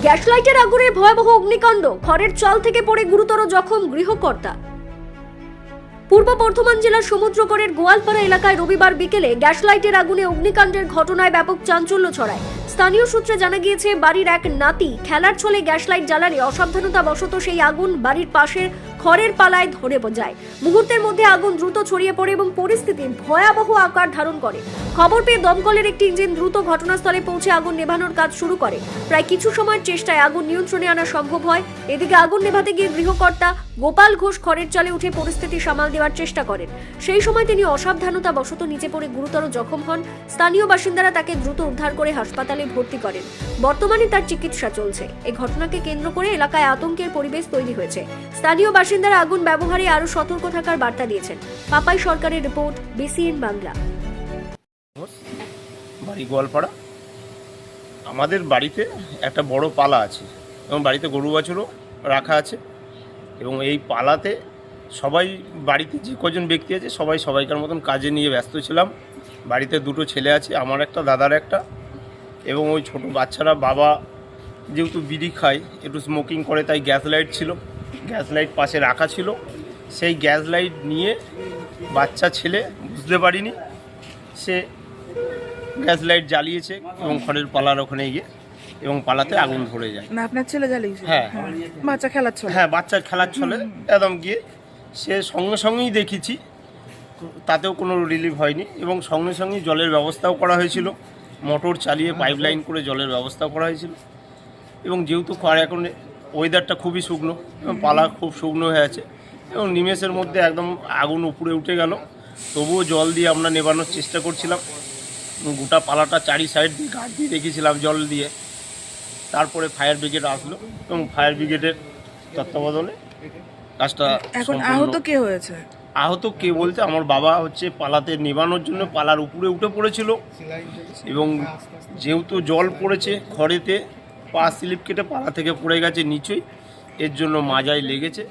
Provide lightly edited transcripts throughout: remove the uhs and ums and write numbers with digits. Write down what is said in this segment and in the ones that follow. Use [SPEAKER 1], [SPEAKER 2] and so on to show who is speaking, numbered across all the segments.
[SPEAKER 1] Gas লাইটের আগুনে ভয়াবহ অগ্নিকাণ্ড, খড়ের চাল থেকে পড়ে গুরুতর জখম গৃহকর্তা। পূর্ব বর্ধমান জেলার সমুদ্রকরের গোয়ালপাড়া এলাকায় রবিবার বিকেলে গ্যাস লাইটের আগুনে অগ্নিকাণ্ডের ঘটনায় ব্যাপক চাঞ্চল্য ছড়ায়। স্থানীয় সূত্রে জানা গিয়েছে, বাড়ির এক নাতি খেলার ছলে গ্যাস লাইট জ্বালালে অসাবধানতাবশত সেই আগুন বাড়ির পাশের খড়ের পালায় ধরে যায়। মুহূর্তের মধ্যে আগুন দ্রুত ছড়িয়ে পড়ে এবং পরিস্থিতি ভয়াবহ আকার ধারণ করে। খবর পেয়ে দমকলের একটি ইঞ্জিন দ্রুত ঘটনাস্থলে পৌঁছে আগুন নেভানোর কাজ শুরু করে। প্রায় কিছু সময়ের চেষ্টায় আগুন নিয়ন্ত্রণে আনা সম্ভব হয়। এদিকে আগুন নেভাতে গিয়ে গৃহকর্তা গোপাল ঘোষ খড়ের চালে উঠে পরিস্থিতি সামাল দেওয়ার চেষ্টা করেন। সেই সময় তিনি অসাবধানতাবশত নিচে পড়ে গুরুতর জখম হন। স্থানীয় বাসিন্দারা তাকে দ্রুত উদ্ধার করে হাসপাতালে ভর্তি করেন। বর্তমানে তার চিকিৎসা চলছে। এই ঘটনাকে কেন্দ্র করে এলাকায় আতঙ্কের পরিবেশ তৈরি হয়েছে। স্থানীয় বাসিন্দারা আগুন ব্যবহারে আরো সতর্ক থাকার বার্তা দিয়েছেন। পাপাই সরকারের রিপোর্ট, BCN বাংলা।
[SPEAKER 2] বাড়ি গোয়ালপাড়া। আমাদের বাড়িতে একটা বড় পালা আছে এবং বাড়িতে গরু বাছুরও রাখা আছে এবং এই পালাতে সবাই বাড়িতে যে কজন ব্যক্তি আছে সবাই সবাইকার মতন কাজে নিয়ে ব্যস্ত ছিলাম। বাড়িতে দুটো ছেলে আছে, আমার একটা, দাদার একটা, এবং ওই ছোট বাচ্চারা, বাবা যেহেতু বিড়ি খায়, একটু স্মোকিং করে, তাই গ্যাস লাইট ছিল, গ্যাস লাইট পাশে রাখা ছিল। সেই গ্যাস লাইট নিয়ে বাচ্চা ছেলে বুঝতে পারিনি, সে গ্যাস লাইট জ্বালিয়েছে এবং খড়ের পালার ওখানে গিয়ে এবং পালাতে আগুন ধরে যায়।
[SPEAKER 3] না আপনার ছেলে জ্বালিয়েছে?
[SPEAKER 2] হ্যাঁ,
[SPEAKER 3] বাচ্চা খেলার ছলে?
[SPEAKER 2] হ্যাঁ, বাচ্চার খেলার ছলে একদম গিয়ে সে সঙ্গে সঙ্গেই দেখেছি, তাতেও কোনো রিলিফ হয়নি এবং সঙ্গে সঙ্গেই জলের ব্যবস্থাও করা হয়েছিল। মোটর চালিয়ে পাইপলাইন করে জলের ব্যবস্থা করা হয়েছিল এবং যেহেতু এখন ওয়েদারটা খুবই শুকনো এবং পালা খুব শুকনো হয়ে আছে এবং নিমেষের মধ্যে একদম আগুন উপরে উঠে গেল। তবুও জল দিয়ে আমরা নেভানোর চেষ্টা করছিলাম। গোটা পালাটা চারি সাইড দিয়ে গার্ড দিয়ে রেখেছিলাম জল দিয়ে। তারপরে ফায়ার ব্রিগেড আসলো এবং ফায়ার ব্রিগেডের তত্ত্বাবধানে কাজটা।
[SPEAKER 3] এখন আহত কে হয়েছে?
[SPEAKER 2] আহত কে বলতে, আমার বাবা হচ্ছে পালাতে নেভানোর জন্য পালার উপরে উঠে পড়েছিল এবং যেহেতু জল পড়েছে খড়েতে, পা স্লিপ কেটে পালা থেকে পড়ে গেছে নিচেই, এর জন্য মাজায় লেগেছে।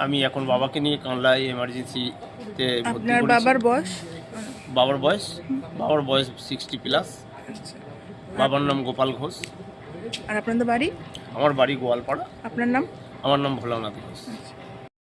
[SPEAKER 2] আমি এখন বাবাকে নিয়ে কানলায় এমার্জেন্সিতে ভর্তি
[SPEAKER 3] আপনার
[SPEAKER 2] করেছি।
[SPEAKER 3] বাবার বয়স?
[SPEAKER 2] বাবার বয়স 60+। বাবার নাম গোপাল ঘোষ।
[SPEAKER 3] আর আপনাদের বাড়ি?
[SPEAKER 2] আমার বাড়ি গোয়ালপাড়া।
[SPEAKER 3] আপনার নাম?
[SPEAKER 2] আমার নাম ভোলানাথ ঘোষ।